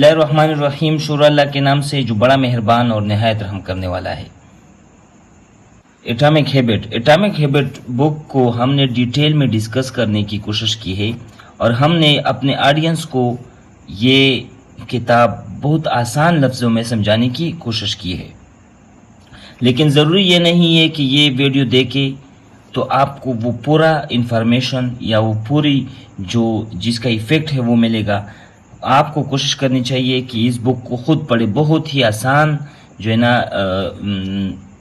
اللہ الرحمن الرحیم، شروع اللہ کے نام سے جو بڑا مہربان اور نہایت رحم کرنے والا ہے۔ ایٹامک ہیبٹ بک کو ہم نے ڈیٹیل میں ڈسکس کرنے کی کوشش کی ہے اور ہم نے اپنے آڈینس کو یہ کتاب بہت آسان لفظوں میں سمجھانے کی کوشش کی ہے، لیکن ضروری یہ نہیں ہے کہ یہ ویڈیو دیکھے تو آپ کو وہ پورا انفارمیشن یا وہ پوری جس کا ایفیکٹ ہے وہ ملے گا۔ آپ کو کوشش کرنی چاہیے کہ اس بک کو خود پڑھے، بہت ہی آسان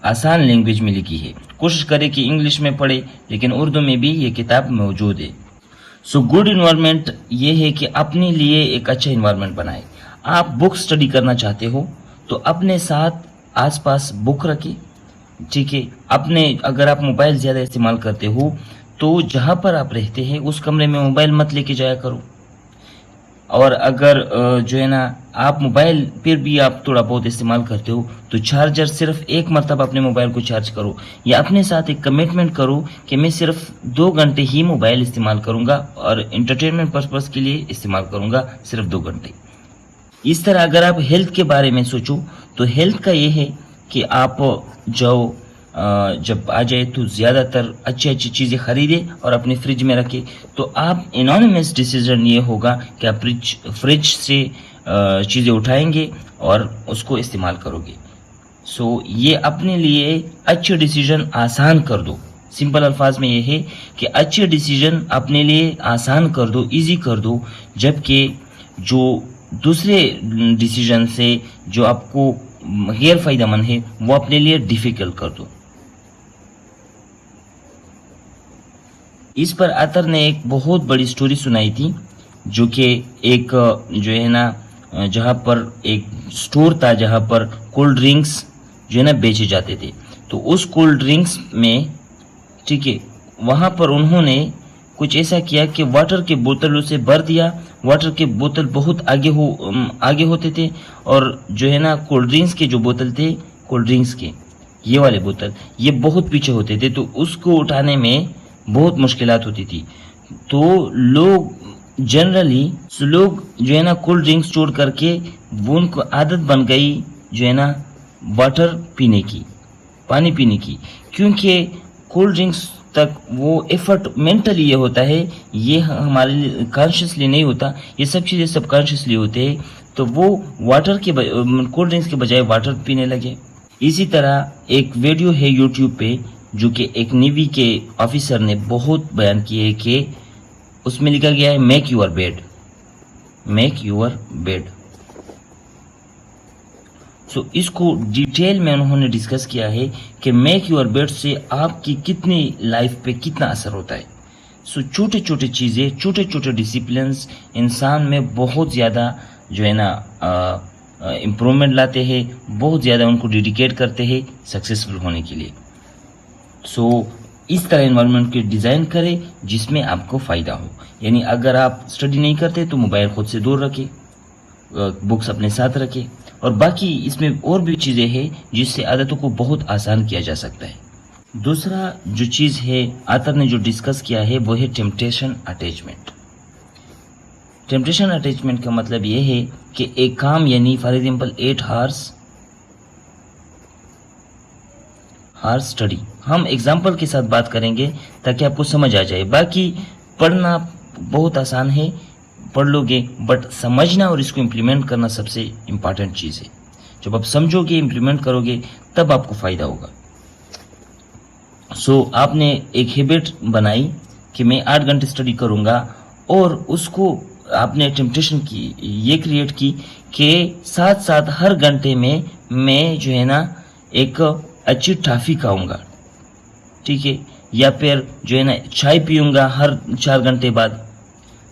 آسان لینگویج میں لکھی ہے۔ کوشش کرے کہ انگلش میں پڑھے، لیکن اردو میں بھی یہ کتاب موجود ہے۔ گڈ انوائرمنٹ یہ ہے کہ اپنے لیے ایک اچھا انوائرمنٹ بنائے۔ آپ بک سٹڈی کرنا چاہتے ہو تو اپنے ساتھ آس پاس بک رکھے، ٹھیک ہے۔ اگر آپ موبائل زیادہ استعمال کرتے ہو تو جہاں پر آپ رہتے ہیں اس کمرے میں موبائل مت لے کے جایا کرو، اور اگر آپ موبائل پھر بھی آپ تھوڑا بہت استعمال کرتے ہو تو چارجر صرف ایک مرتبہ اپنے موبائل کو چارج کرو، یا اپنے ساتھ ایک کمٹمنٹ کرو کہ میں صرف 2 گھنٹے ہی موبائل استعمال کروں گا اور انٹرٹینمنٹ پرپز کے لیے استعمال کروں گا صرف 2 گھنٹے۔ اس طرح اگر آپ ہیلتھ کے بارے میں سوچو تو ہیلتھ کا یہ ہے کہ آپ جب آ جائے تو زیادہ تر اچھی چیزیں خریدے اور اپنے فریج میں رکھے، تو آپ انانیمس ڈیسیژن یہ ہوگا کہ آپ فریج سے چیزیں اٹھائیں گے اور اس کو استعمال کرو گے۔ یہ اپنے لیے اچھے ڈیسیژن آسان کر دو۔ سمپل الفاظ میں یہ ہے کہ اچھے ڈیسیژن اپنے لیے آسان کر دو، ایزی کر دو، جبکہ جو دوسرے ڈیسیژن سے جو آپ کو غیر فائدہ مند ہے وہ اپنے لیے ڈیفیکلٹ کر دو۔ اس پر آتر نے ایک بہت بڑی سٹوری سنائی تھی، جو کہ ایک جہاں پر ایک سٹور تھا جہاں پر کولڈ ڈرنکس بیچے جاتے تھے۔ تو اس کولڈ ڈرنکس میں، ٹھیک ہے، وہاں پر انہوں نے کچھ ایسا کیا کہ واٹر کے بوتلوں سے بھر دیا۔ واٹر کے بوتل بہت آگے ہوتے تھے، اور کولڈ ڈرنکس کے جو بوتل تھے، کولڈ ڈرنکس کے یہ والے بوتل یہ بہت پیچھے ہوتے تھے، تو اس کو اٹھانے میں بہت مشکلات ہوتی تھی۔ تو لوگ کولڈ ڈرنکس چھوڑ کر کے وہ ان کو عادت بن گئی واٹر پینے کی، پانی پینے کی، کیونکہ کولڈ ڈرنکس تک وہ ایفرٹ مینٹلی یہ ہوتا ہے، یہ ہمارے لیے کانشیسلی نہیں ہوتا، یہ سب چیزیں سب کانشیسلی ہوتے ہیں۔ تو وہ کولڈ ڈرنکس کے بجائے واٹر پینے لگے۔ اسی طرح ایک ویڈیو ہے یوٹیوب پہ جو کہ ایک نیوی کے آفیسر نے بہت بیان کی ہے، کہ اس میں لکھا گیا ہے میک یور بیڈ۔ اس کو ڈیٹیل میں انہوں نے ڈسکس کیا ہے کہ میک یور بیڈ سے آپ کی کتنی لائف پہ کتنا اثر ہوتا ہے۔ چھوٹے چیزیں، چھوٹے ڈسپلنز انسان میں بہت زیادہ امپرومنٹ لاتے ہیں، بہت زیادہ ان کو ڈیڈیکیٹ کرتے ہیں سکسیسفل ہونے کے لیے۔ اس طرح انوائرمنٹ کے ڈیزائن کرے جس میں آپ کو فائدہ ہو۔ یعنی اگر آپ اسٹڈی نہیں کرتے تو موبائل خود سے دور رکھے، بکس اپنے ساتھ رکھے، اور باقی اس میں اور بھی چیزیں ہیں جس سے عادتوں کو بہت آسان کیا جا سکتا ہے۔ دوسرا جو چیز ہے آتر نے جو ڈسکس کیا ہے وہ ہے ٹیمپٹیشن اٹیچمنٹ۔ ٹیمپٹیشن اٹیچمنٹ کا مطلب یہ ہے کہ ایک کام، یعنی فار ایگزامپل 8 hours اسٹڈی، ہم ایگزامپل کے ساتھ بات کریں گے تاکہ آپ کو سمجھ آ جائے۔ باقی پڑھنا بہت آسان ہے، پڑھ لو گے، بٹ سمجھنا اور اس کو امپلیمنٹ کرنا سب سے امپارٹنٹ چیز ہے۔ جب آپ سمجھو گے، امپلیمنٹ کرو گے، تب آپ کو فائدہ ہوگا۔ آپ نے ایک ہیبٹ بنائی کہ میں 8 گھنٹے اسٹڈی کروں گا، اور اس کو آپ نے ٹیمپٹیشن کی یہ کریٹ کی کہ ساتھ ہر گھنٹے میں ایک اچھی ٹافی کھاؤں گا، ٹھیک ہے، یا پھر چائے پیوں گا ہر 4 گھنٹے بعد،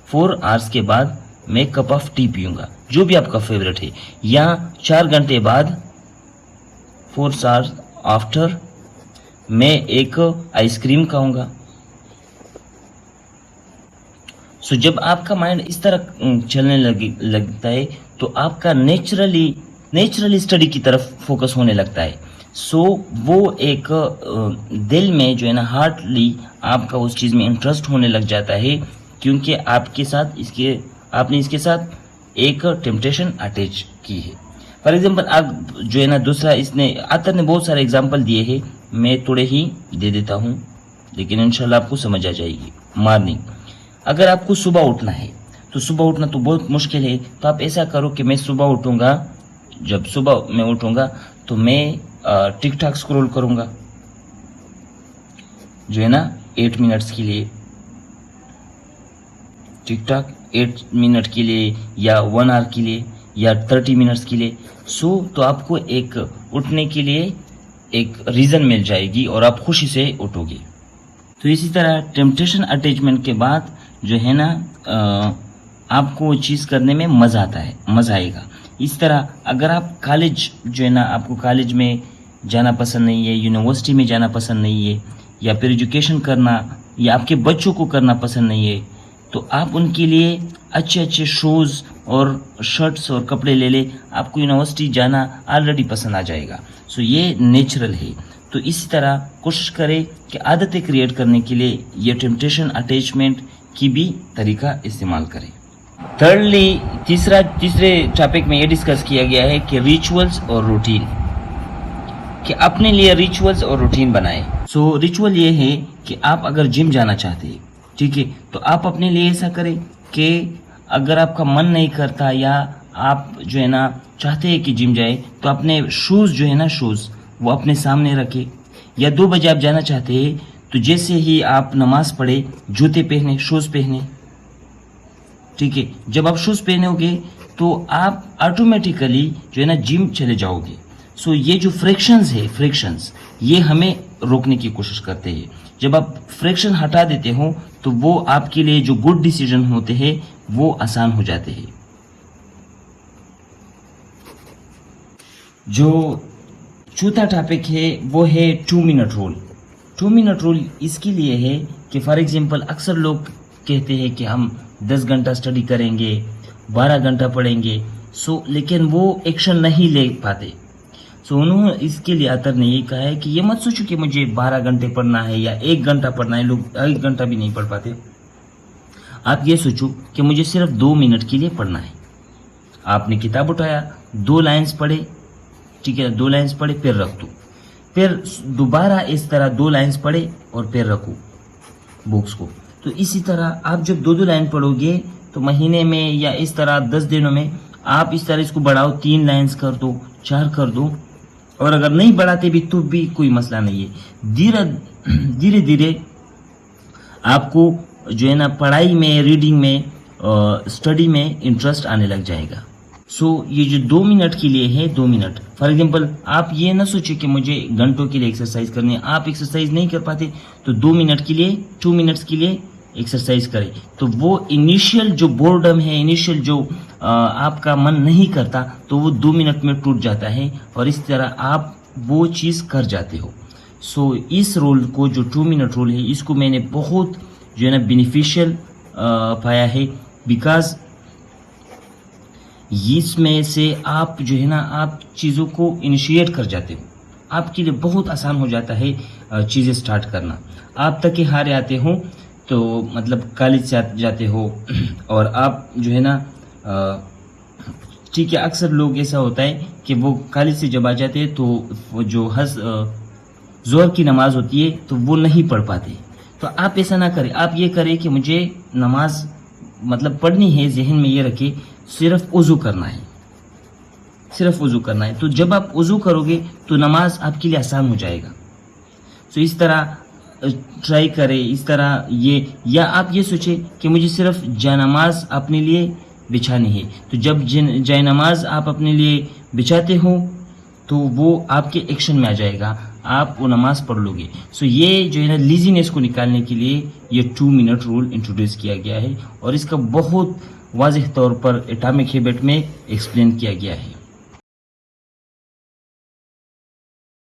4 hours کے بعد میں کپ آف ٹی پیوں گا، جو بھی آپ کا فیوریٹ ہے، یا 4 گھنٹے بعد 4 hours آفٹر میں ایک آئس کریم کھاؤں گا۔ جب آپ کا مائنڈ اس طرح چلنے لگتا ہے تو آپ کا نیچرلی اسٹڈی کی طرف فوکس ہونے لگتا ہے۔ وہ ایک دل میں ہارٹلی آپ کا اس چیز میں انٹرسٹ ہونے لگ جاتا ہے، کیونکہ آپ نے اس کے ساتھ एक टेम्पटेशन अटैच की है। फॉर एग्जाम्पल आप जो है ना दूसरा, इसने आतर ने बहुत सारे एग्जाम्पल दिए हैं, मैं थोड़े ही दे देता हूँ लेकिन इंशाल्लाह आपको समझ आ जाएगी। मॉर्निंग, अगर आपको सुबह उठना है तो सुबह उठना तो बहुत मुश्किल है, तो आप ऐसा करो कि मैं सुबह उठूंगा, जब सुबह मैं उठूंगा तो मैं टिक टाक स्क्रॉल करूंगा जो है ना 8 मिनट्स के लिए, टिक टाक 8 मिनट के लिए या 1 आवर के लिए या 30 मिनट्स के लिए। तो आपको एक उठने के लिए एक रीज़न मिल जाएगी और आप खुशी से उठोगे। तो इसी तरह टेम्पटेशन अटैचमेंट के बाद जो है ना आपको वो चीज़ करने में मज़ा आता है, मज़ा आएगा। इस तरह अगर आप कॉलेज जो है ना, आपको कॉलेज में जाना पसंद नहीं है, यूनिवर्सिटी में जाना पसंद नहीं है, या फिर एजुकेशन करना या आपके बच्चों को करना पसंद नहीं है, तो आप उनके लिए अच्छे अच्छे शूज़ और शर्ट्स और कपड़े ले ले, आपको यूनिवर्सिटी जाना ऑलरेडी पसंद आ जाएगा। सो ये नेचुरल है। तो इसी तरह कोशिश करें कि आदतें क्रिएट करने के लिए ये टेम्पटेशन अटैचमेंट की भी तरीका इस्तेमाल करें। थर्डली, तीसरे टॉपिक में ये डिस्कस किया गया है कि रिचुअल्स और रूटीन, कि अपने लिए रिचुअल्स और रूटीन बनाएं। सो रिचुअल ये है कि आप अगर जिम जाना चाहते हैं, ठीक है, तो आप अपने लिए ऐसा करें कि अगर आपका मन नहीं करता या आप जो है ना चाहते हैं कि जिम जाए, तो अपने शूज़ जो है ना, शूज़ वो अपने सामने रखें। या 2 बजे आप जाना चाहते हैं तो जैसे ही आप नमाज पढ़े जूते पहने, शूज़ पहने, ठीक है। जब आप शूज़ पहनोगे तो आप ऑटोमेटिकली जो है ना जिम चले जाओगे। सो ये जो फ्रिक्शंस ये हमें रोकने की कोशिश करते हैं। जब आप फ्रिक्शन हटा देते हो तो वो आपके लिए जो गुड डिसीजन होते हैं वो आसान हो जाते हैं। जो चौथा टॉपिक है वो है 2 मिनट रूल। 2 मिनट रूल इसके लिए है कि फॉर एग्जांपल अक्सर लोग कहते हैं कि हम 10 घंटा स्टडी करेंगे, 12 घंटा पढ़ेंगे, लेकिन वो एक्शन नहीं ले पाते। उन्होंने इसके लिए अतर ने ये कहा है कि ये मत सोचो कि मुझे 12 घंटे पढ़ना है या 1 घंटा पढ़ना है, लोग 1 घंटा भी नहीं पढ़ पाते। आप ये सोचो कि मुझे सिर्फ 2 मिनट के लिए पढ़ना है। आपने किताब उठाया, 2 लाइन्स पढ़े, ठीक है, 2 लाइन्स पढ़े, फिर रख दो, फिर दोबारा इस तरह 2 लाइन्स पढ़े और फिर रखो बुक्स को। तो इसी तरह आप जब 2-2 लाइन पढ़ोगे तो महीने में या इस तरह 10 दिनों में आप इस तरह इसको बढ़ाओ, 3 लाइन्स कर दो, 4 कर दो, और अगर नहीं बढ़ाते भी तो भी कोई मसला नहीं है। धीरे धीरे आपको जो है ना पढ़ाई में, रीडिंग में, स्टडी में इंटरेस्ट आने लग जाएगा। ये जो 2 मिनट के लिए है, 2 मिनट, फॉर एग्जांपल आप ये ना सोचिए कि मुझे घंटों के लिए एक्सरसाइज करनी है। आप एक्सरसाइज नहीं कर पाते तो 2 मिनट के लिए, 2 मिनट्स के लिए एक्सरसाइज करें। तो वो इनिशियल जो बोर्डम है, इनिशियल जो आपका मन नहीं करता, तो वो 2 मिनट में टूट जाता है और इस तरह आप वो चीज़ कर जाते हो। इस रोल को, जो 2 मिनट रोल है, इसको मैंने बहुत जो है ना बेनिफिशियल पाया है, बिकॉज इसमें से आप जो है ना आप चीज़ों को इनिशिएट कर जाते हो। आपके लिए बहुत आसान हो जाता है चीज़ें स्टार्ट करना। आप तक के हारे आते हो तो मतलब कॉलेज से जाते हो और आप जो है ना ठीक है, अक्सर लोग ऐसा होता है कि वो कॉलेज से जब आ जाते हैं तो वो जो ज़ोहर की नमाज होती है तो वो नहीं पढ़ पाते। तो आप ऐसा ना करें, आप ये करें कि मुझे नमाज मतलब पढ़नी है, जहन में ये रखें, सिर्फ वज़ू करना है, सिर्फ वज़ू करना है। तो जब आप वज़ू करोगे तो नमाज आपके लिए आसान हो जाएगा। इस तरह ट्राई करें, इस तरह ये, या आप ये सोचें कि मुझे सिर्फ जायनमाज अपने लिए बिछानी है। तो जब जायनमाज आप अपने लिए बिछाते हो तो वो आपके एक्शन में आ जाएगा, आप वो नमाज पढ़ लोगे। ये जो है ना लीजीनेस को निकालने के लिए ये 2 मिनट रूल इंट्रोड्यूस किया गया है और इसका बहुत वाज़ेह तौर पर एटॉमिक हैबिट में एक्सप्लेन किया गया है।